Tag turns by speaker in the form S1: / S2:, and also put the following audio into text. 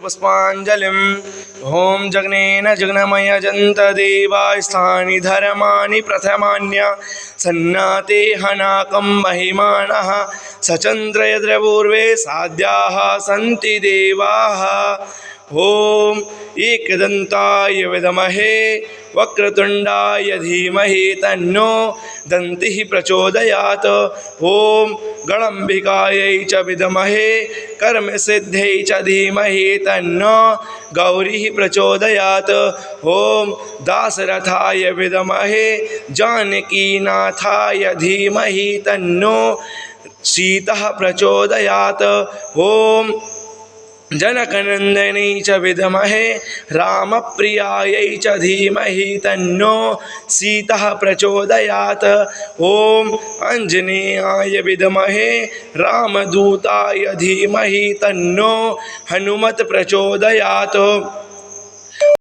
S1: पुष्पाञ्जलिं ॐ जग्नेन जग्नमयजन्त देवास्थानि धर्माणि प्रथमान्य सन्नाते हनाकं महिमानः सचन्द्र यत्र पूर्वे साध्याः सन्ति देवाः। ॐ एकदन्ताय विद्महे वक्रतुण्डाय धीमहि तन्नो दन्तिः प्रचोदयात्। ॐ गणाम्बिकायै च विद्महे कर्मसिद्ध्यै च धीमहि तन्नो गौरीः प्रचोदयात्। ॐ दाशरथाय विद्महे जानकीनाथाय धीमहि तन्नो सीतः प्रचोदयात्। ॐ जनकनन्दनै च विद्महे रामप्रियायै च धीमहि तन्नो सीतः प्रचोदयात्। ॐ आञ्जनेयाय विद्महे रामदूताय धीमहि तन्नो हनुमत् प्रचोदयात्।